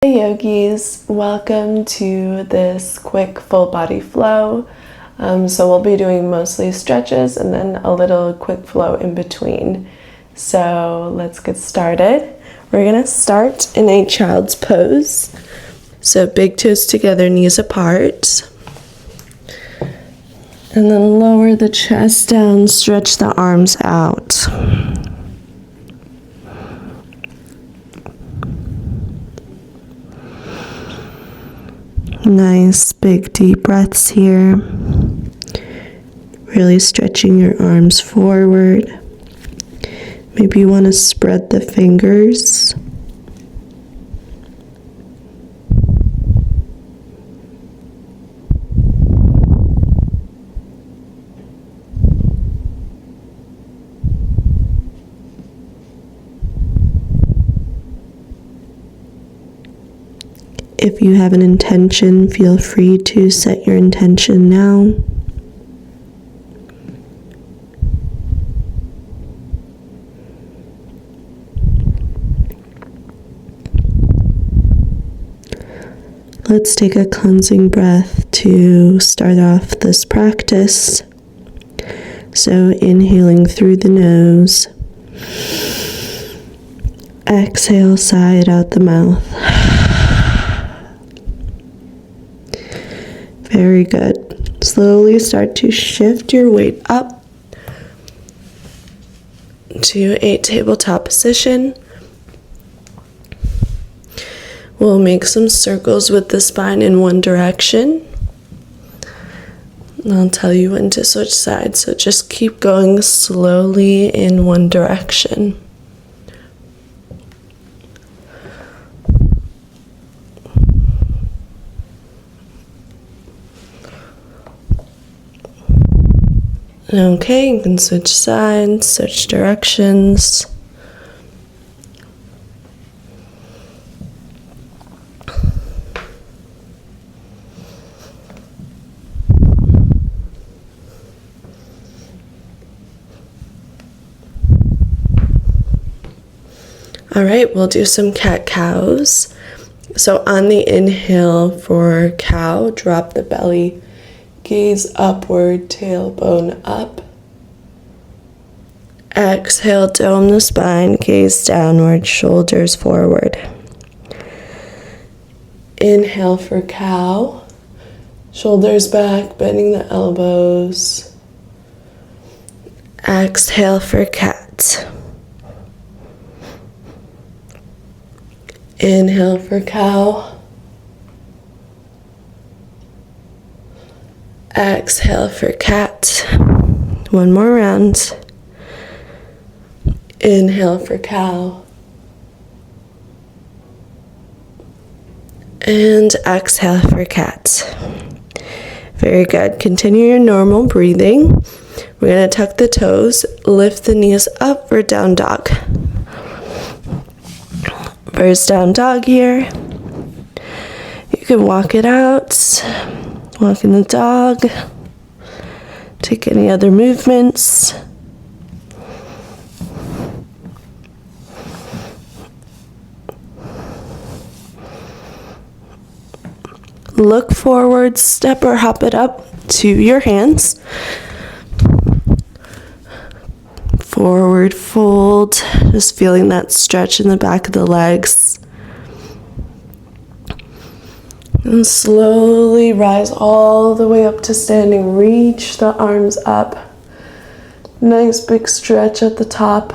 Hey yogis, welcome to this quick full body flow. So we'll be doing mostly stretches and then a little quick flow in between. So let's get started. We're gonna start in a child's pose. So big toes together, knees apart. And then lower the chest down, stretch the arms out. Nice big deep breaths here. Really stretching your arms forward. Maybe you want to spread the fingers. If you have an intention, feel free to set your intention now. Let's take a cleansing breath to start off this practice. So inhaling through the nose. Exhale, sigh it out the mouth. Very good. Slowly start to shift your weight up to a tabletop position. We'll make some circles with the spine in one direction. And I'll tell you when to switch sides, so just keep going slowly in one direction. Okay, you can switch sides, switch directions. All right, we'll do some cat-cows. So on the inhale for cow, drop the belly. Gaze upward, tailbone up. Exhale, dome the spine, gaze downward, shoulders forward. Inhale for cow. Shoulders back, bending the elbows. Exhale for cat. Inhale for cow. Exhale for cat. One more round. Inhale for cow. And exhale for cat. Very good. Continue your normal breathing. We're going to tuck the toes, lift the knees up for down dog. First down dog here. You can walk it out. Walking the dog. Take any other movements. Look forward, step or hop it up to your hands. Forward fold, just feeling that stretch in the back of the legs. And slowly rise all the way up to standing. Reach the arms up. Nice big stretch at the top.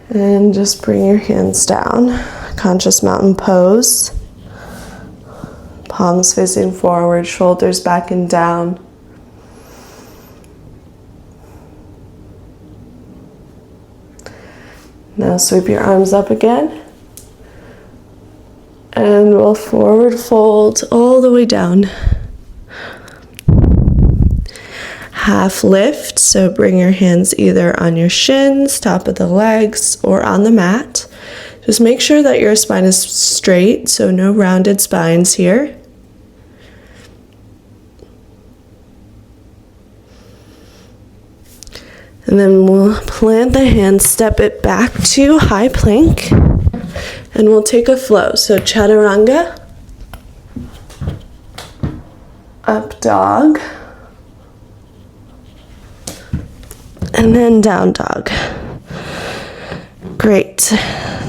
And just bring your hands down. Conscious mountain pose. Palms facing forward, shoulders back and down. Now sweep your arms up again. And we'll forward fold all the way down. Half lift, so bring your hands either on your shins, top of the legs, or on the mat. Just make sure that your spine is straight, so no rounded spines here. And then we'll plant the hands, step it back to high plank, and we'll take a flow. So chaturanga, up dog, and then down dog. Great.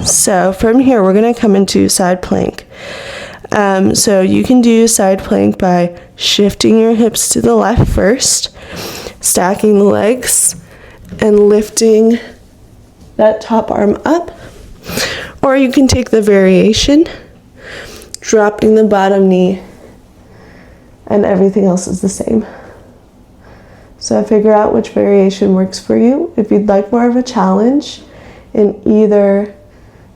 So from here, we're going to come into side plank. So you can do side plank by shifting your hips to the left first, stacking the legs, and lifting that top arm up. Or you can take the variation, dropping the bottom knee, and everything else is the same. So figure out which variation works for you. If you'd like more of a challenge in either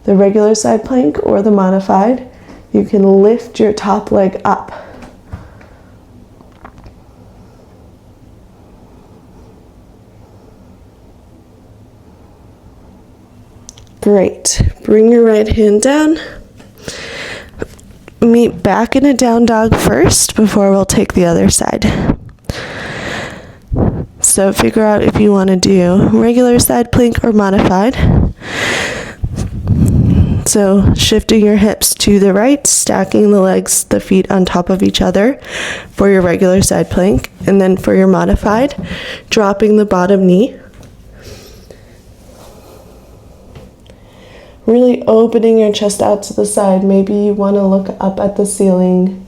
the regular side plank or the modified, you can lift your top leg up. Great. Bring your right hand down. Meet back in a down dog first before we'll take the other side. So figure out if you want to do regular side plank or modified. So shifting your hips to the right, stacking the legs, the feet on top of each other for your regular side plank. And then for your modified, dropping the bottom knee. Really opening your chest out to the side. Maybe you want to look up at the ceiling.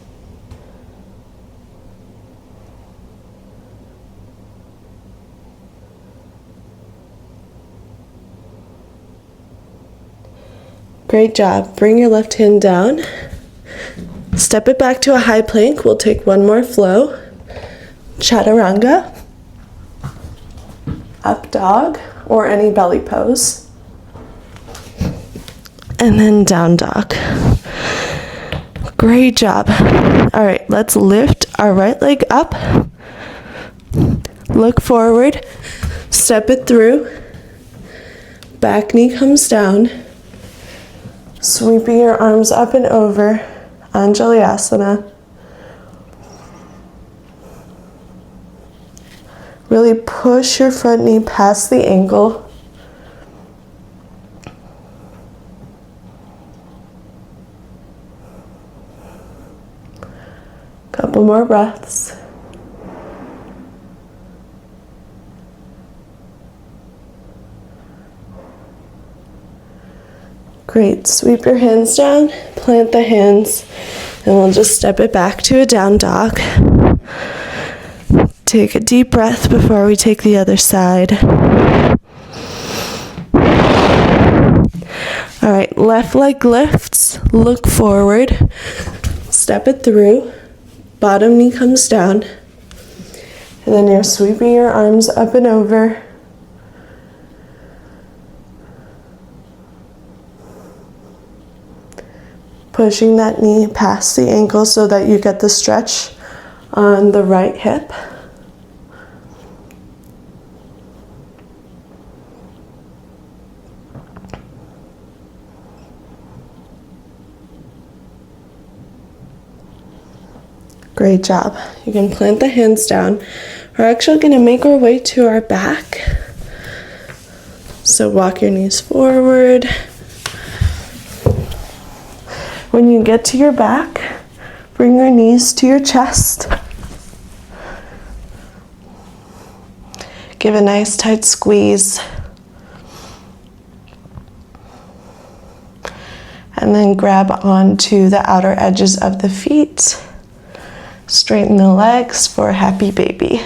Great job. Bring your left hand down. Step it back to a high plank. We'll take one more flow. Chaturanga, up dog, or any belly pose. And then down dog. Great job. All right, let's lift our right leg up. Look forward. Step it through. Back knee comes down. Sweeping your arms up and over. Anjalyasana. Really push your front knee past the ankle. Couple more breaths. Great. Sweep your hands down, plant the hands, and we'll just step it back to a down dog. Take a deep breath before we take the other side. All right, left leg lifts, look forward, step it through. Bottom knee comes down, and then you're sweeping your arms up and over. Pushing that knee past the ankle so that you get the stretch on the right hip. Great job. You can plant the hands down. We're actually going to make our way to our back. So walk your knees forward. When you get to your back, bring your knees to your chest. Give a nice tight squeeze. And then grab onto the outer edges of the feet. Straighten the legs for a happy baby.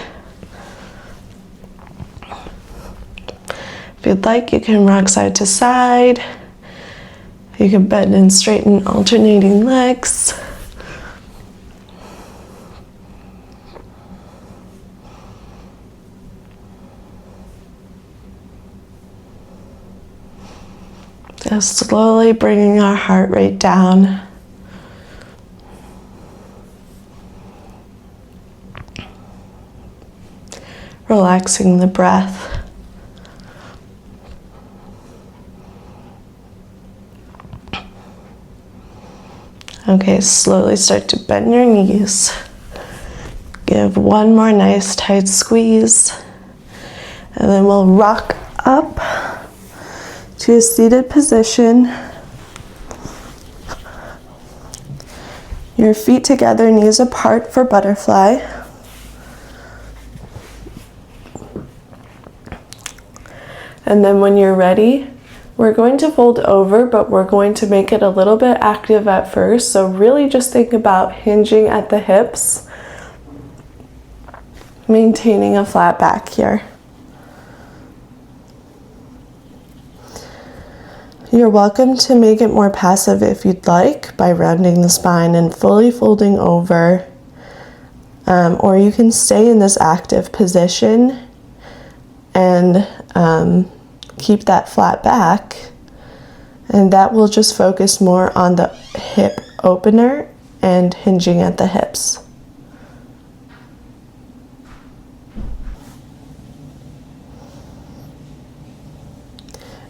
If you'd like, you can rock side to side. You can bend and straighten alternating legs. Just slowly bringing our heart rate down. Relaxing the breath. Okay, slowly start to bend your knees. Give one more nice tight squeeze. And And then we'll rock up to a seated position. Your feet together, knees apart for butterfly. And then when you're ready, we're going to fold over, but we're going to make it a little bit active at first. So really just think about hinging at the hips, maintaining a flat back here. You're welcome to make it more passive if you'd like by rounding the spine and fully folding over. Or you can stay in this active position and keep that flat back. And that will just focus more on the hip opener and hinging at the hips.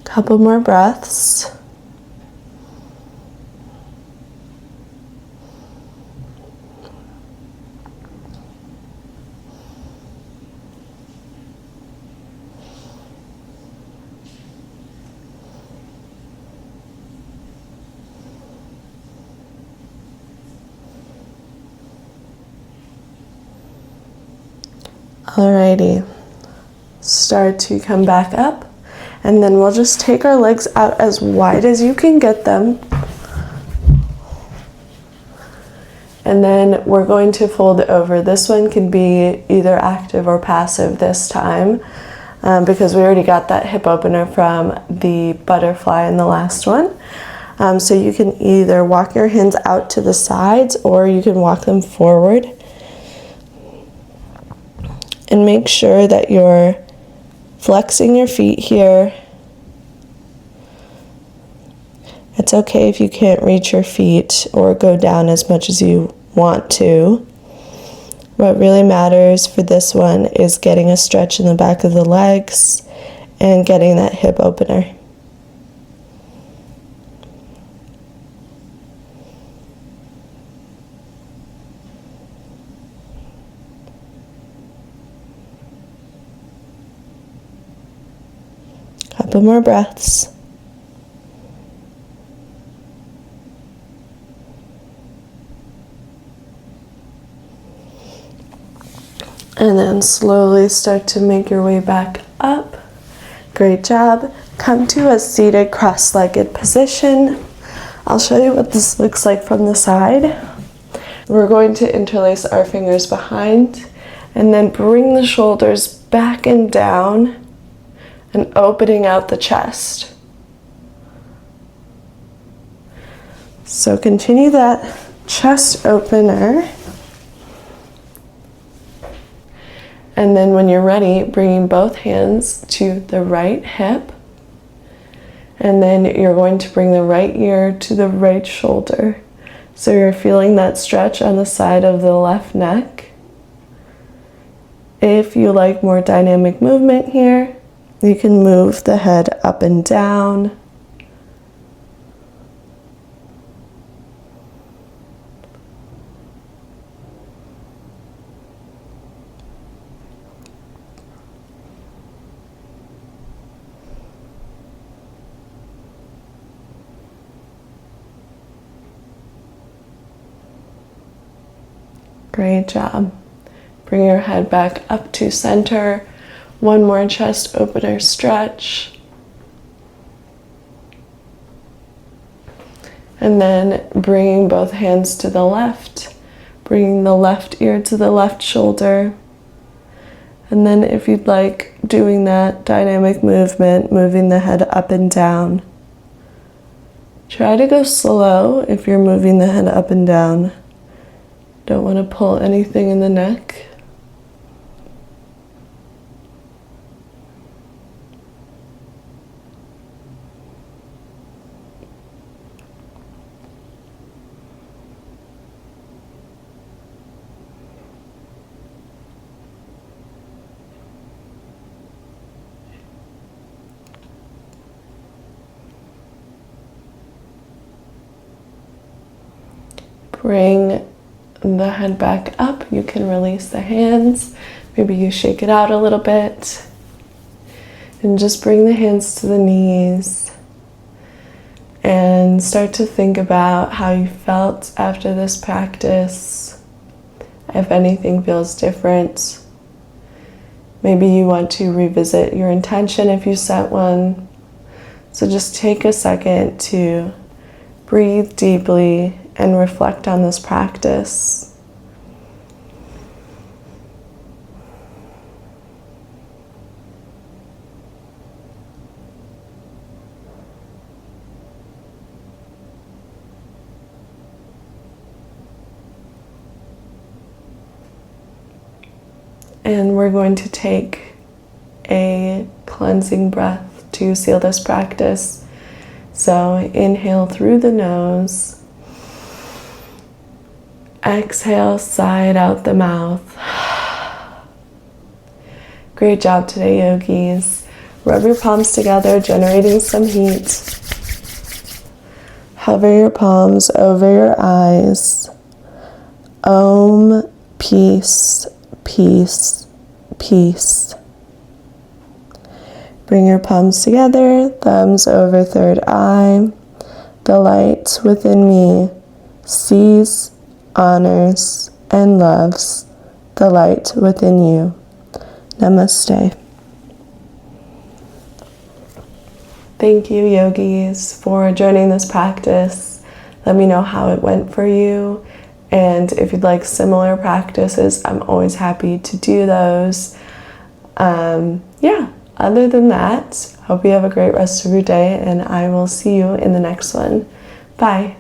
Couple more breaths. Alrighty, start to come back up. And then we'll just take our legs out as wide as you can get them. And then we're going to fold over. This one can be either active or passive this time because we already got that hip opener from the butterfly in the last one. So you can either walk your hands out to the sides or you can walk them forward. And make sure that you're flexing your feet here. It's okay if you can't reach your feet or go down as much as you want to. What really matters for this one is getting a stretch in the back of the legs and getting that hip opener. Couple more breaths. And then slowly start to make your way back up. Great job. Come to a seated cross-legged position. I'll show you what this looks like from the side. We're going to interlace our fingers behind and then bring the shoulders back and down and opening out the chest. So continue that chest opener. And then when you're ready, bringing both hands to the right hip. And then you're going to bring the right ear to the right shoulder. So you're feeling that stretch on the side of the left neck. If you like more dynamic movement here, you can move the head up and down. Great job. Bring your head back up to center. One more chest opener stretch. And then bringing both hands to the left, bringing the left ear to the left shoulder. And then if you'd like, doing that dynamic movement, moving the head up and down. Try to go slow if you're moving the head up and down. Don't want to pull anything in the neck. Bring the head back up. You can release the hands. Maybe you shake it out a little bit. And just bring the hands to the knees and start to think about how you felt after this practice. If anything feels different, maybe you want to revisit your intention if you set one. So just take a second to breathe deeply and reflect on this practice. And we're going to take a cleansing breath to seal this practice. So inhale through the nose. Exhale, sigh it out the mouth. Great job today, yogis. Rub your palms together, generating some heat. Hover your palms over your eyes. Om, peace, peace, peace. Bring your palms together, thumbs over third eye. The light within me sees, honors, and loves the light within you. Namaste. Thank you, yogis, for joining this practice. Let me know how it went for you. And if you'd like similar practices, I'm always happy to do those. Other than that, hope you have a great rest of your day, and I will see you in the next one. Bye.